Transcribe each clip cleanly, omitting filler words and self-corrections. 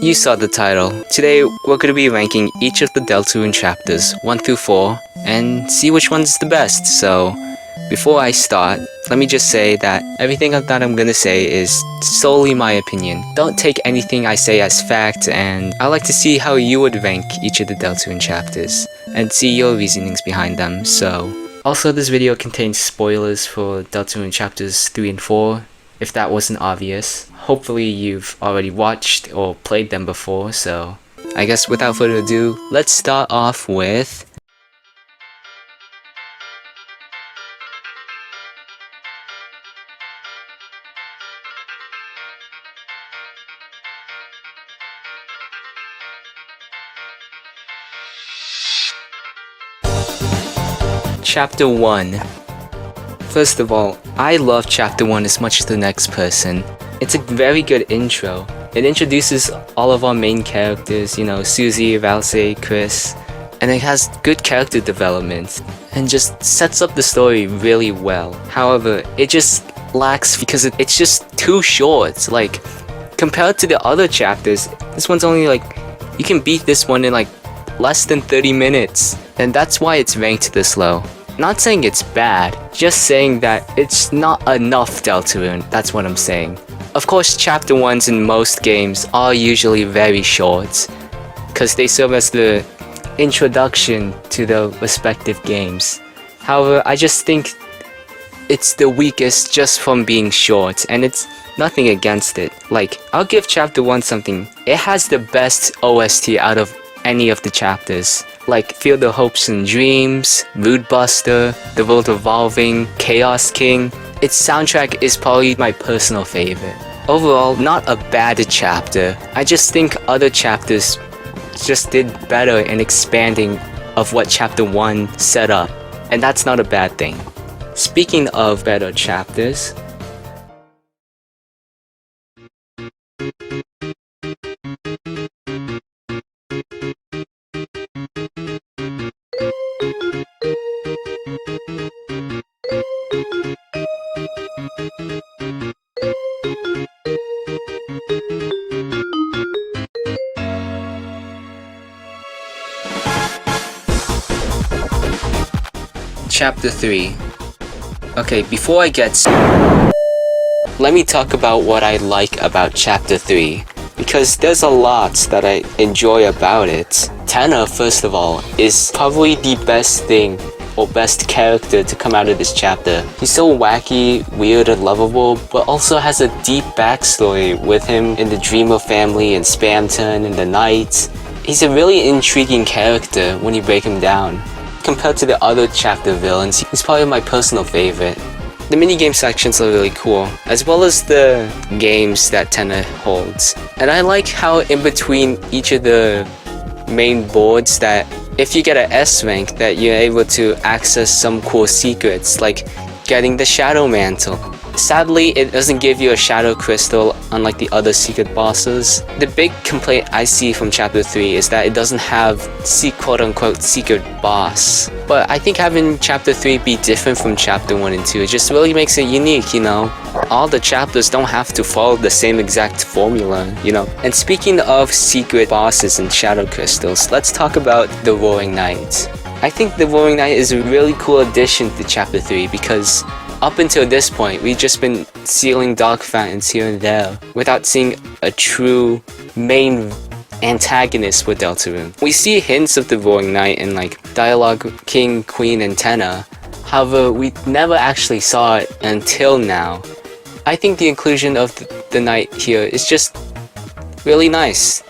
You saw the title. Today, we're going to be ranking each of the Deltarune chapters, 1 through 4, and see which one's the best. So, before I start, let me just say that everything that I'm going to say is solely my opinion. Don't take anything I say as fact, and I'd like to see how you would rank each of the Deltarune chapters, and see your reasonings behind them. So, also this video contains spoilers for Deltarune chapters 3 and 4, if that wasn't obvious. Hopefully you've already watched or played them before, so I guess without further ado, let's start off with Chapter 1. First of all, I love Chapter 1 as much as the next person. It's a very good intro. It introduces all of our main characters, you know, Susie, Valsei, Chris, and it has good character development and just sets up the story really well. However, it just lacks because it's just too short. Like, compared to the other chapters, this one's only like, you can beat this one in like less than 30 minutes, and that's why it's ranked this low. Not saying it's bad, just saying that it's not enough Deltarune, that's what I'm saying. Of course, chapter 1s in most games are usually very short, because they serve as the introduction to the respective games. However, I just think it's the weakest just from being short, and it's nothing against it. Like, I'll give chapter 1 something. It has the best OST out of any of the chapters. Like Field of Hopes and Dreams, Mood Buster, The World Evolving, Chaos King. Its soundtrack is probably my personal favorite. Overall, not a bad chapter. I just think other chapters just did better in expanding of what chapter 1 set up, and that's not a bad thing. Speaking of better chapters, Chapter 3. Okay, before I get let me talk about what I like about Chapter 3, because there's a lot that I enjoy about it. Tanner, first of all, is probably the best thing or best character to come out of this chapter. He's so wacky, weird, and lovable, but also has a deep backstory with him in the Dreamer family and Spamton and the Knight. He's a really intriguing character when you break him down. Compared to the other chapter villains, he's probably my personal favorite. The minigame sections are really cool, as well as the games that Tanner holds. And I like how in between each of the main boards that if you get an S rank that you're able to access some cool secrets, like getting the Shadow Mantle. Sadly, it doesn't give you a Shadow Crystal unlike the other secret bosses. The big complaint I see from Chapter 3 is that it doesn't have quote-unquote secret boss. But I think having Chapter 3 be different from Chapter 1 and 2 just really makes it unique, you know? All the chapters don't have to follow the same exact formula, you know? And speaking of secret bosses and Shadow Crystals, let's talk about the Roaring Knight. I think the Roaring Knight is a really cool addition to Chapter 3 because up until this point, we've just been sealing Dark Fountains here and there without seeing a true main antagonist with Deltarune. We see hints of the Roaring Knight in like Dialogue King, Queen, and Tenna. However, we never actually saw it until now. I think the inclusion of the Knight here is just really nice.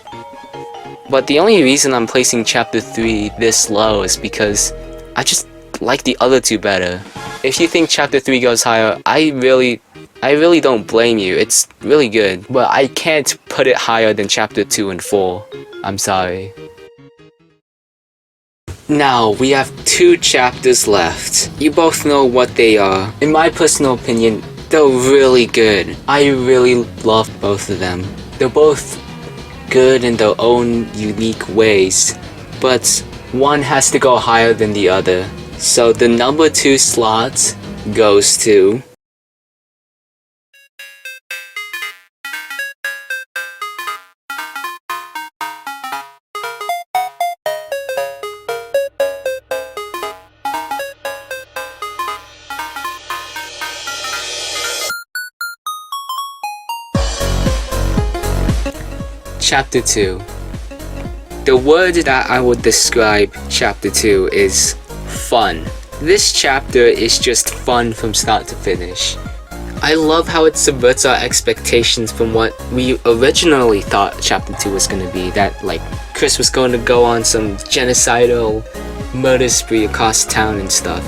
But the only reason I'm placing Chapter 3 this low is because I just like the other two better. If you think Chapter 3 goes higher, I really don't blame you. It's really good, but I can't put it higher than Chapter 2 and 4. I'm sorry. Now, we have 2 chapters left. You both know what they are. In my personal opinion, they're really good. I really love both of them. They're both good in their own unique ways, but one has to go higher than the other. So the number 2 slot goes to... Chapter 2. The word that I would describe Chapter 2 is fun. This chapter is just fun from start to finish. I love how it subverts our expectations from what we originally thought Chapter 2 was going to be. That, like, Chris was going to go on some genocidal murder spree across town and stuff.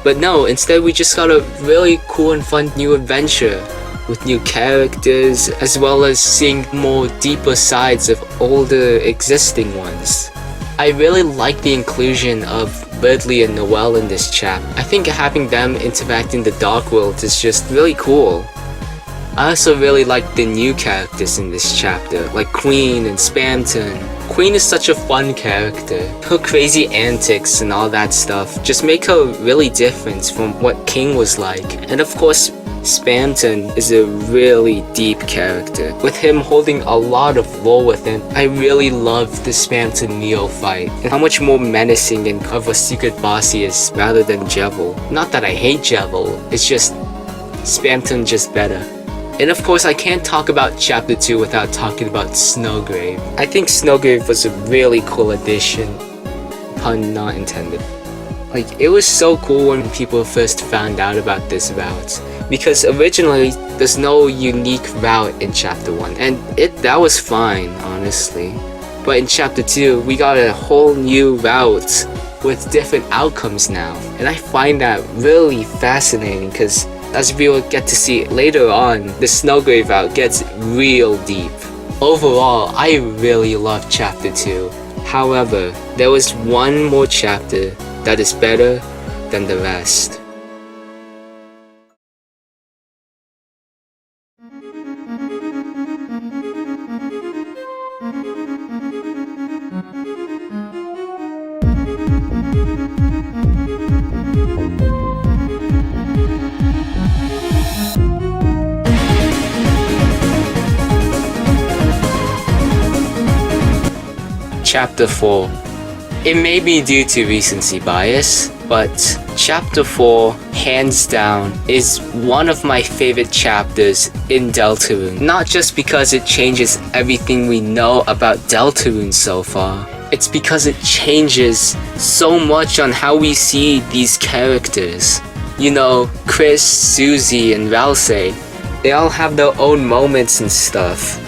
But no, instead we just got a really cool and fun new adventure with new characters, as well as seeing more deeper sides of older existing ones. I really like the inclusion of Ridley and Noelle in this chapter. I think having them interact in the Dark World is just really cool. I also really like the new characters in this chapter, like Queen and Spamton. Queen is such a fun character. Her crazy antics and all that stuff just make her really different from what King was like. And of course, Spamton is a really deep character, with him holding a lot of lore within. I really love the Spamton-Neo fight, and how much more menacing and of a secret boss he is rather than Jevil. Not that I hate Jevil, it's just Spamton just better. And of course, I can't talk about Chapter 2 without talking about Snowgrave. I think Snowgrave was a really cool addition, pun not intended. Like, it was so cool when people first found out about this route, because originally there's no unique route in Chapter 1, and that was fine, honestly. But in Chapter 2, we got a whole new route with different outcomes now, and I find that really fascinating, because as we will get to see later on, the Snowgrave route gets real deep. Overall, I really love Chapter 2. However, there was one more chapter that is better than the rest. Chapter 4. It may be due to recency bias, but Chapter 4, hands down, is one of my favorite chapters in Deltarune. Not just because it changes everything we know about Deltarune so far, it's because it changes so much on how we see these characters. You know, Chris, Susie, and Ralsei, they all have their own moments and stuff.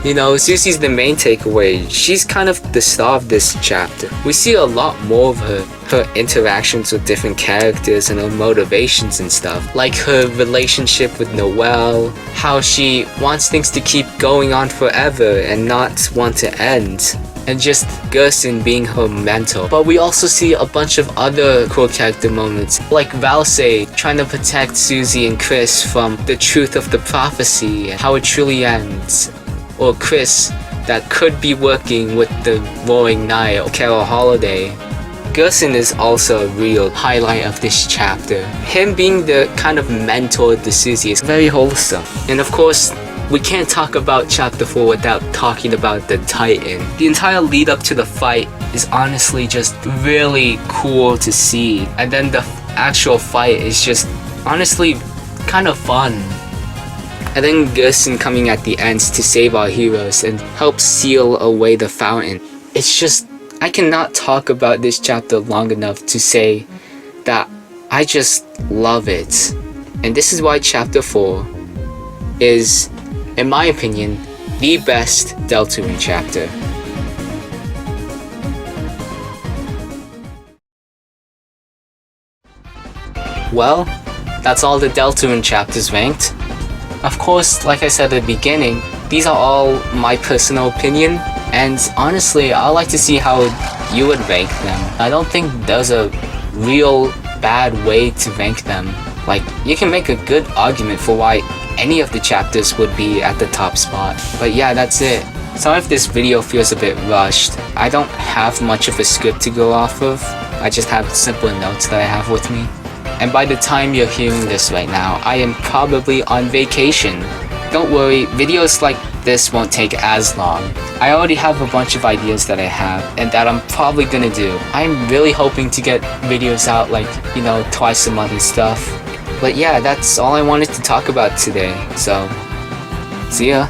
You know, Susie's the main takeaway. She's kind of the star of this chapter. We see a lot more of her interactions with different characters and her motivations and stuff. Like her relationship with Noelle, how she wants things to keep going on forever and not want to end. And just Gerson being her mentor. But we also see a bunch of other cool character moments, like Ralsei trying to protect Susie and Chris from the truth of the prophecy and how it truly ends. Or Chris that could be working with the Roaring Knight or Carol Holiday. Gerson is also a real highlight of this chapter. Him being the kind of mentor to Susie is very wholesome. And of course, we can't talk about Chapter 4 without talking about the Titan. The entire lead up to the fight is honestly just really cool to see. And then the actual fight is just honestly kind of fun. And then Gerson coming at the end to save our heroes and help seal away the fountain. It's just, I cannot talk about this chapter long enough to say that I just love it. And this is why Chapter 4 is, in my opinion, the best Deltarune chapter. Well, that's all the Deltarune chapters ranked. Of course, like I said at the beginning, these are all my personal opinion, and honestly, I like to see how you would rank them. I don't think there's a real bad way to rank them. Like, you can make a good argument for why any of the chapters would be at the top spot. But yeah, that's it. Sorry if this video feels a bit rushed. I don't have much of a script to go off of. I just have simple notes that I have with me. And by the time you're hearing this right now, I am probably on vacation. Don't worry, videos like this won't take as long. I already have a bunch of ideas that I have and that I'm probably gonna do. I'm really hoping to get videos out like, you know, twice a month and stuff. But yeah, that's all I wanted to talk about today. So, see ya.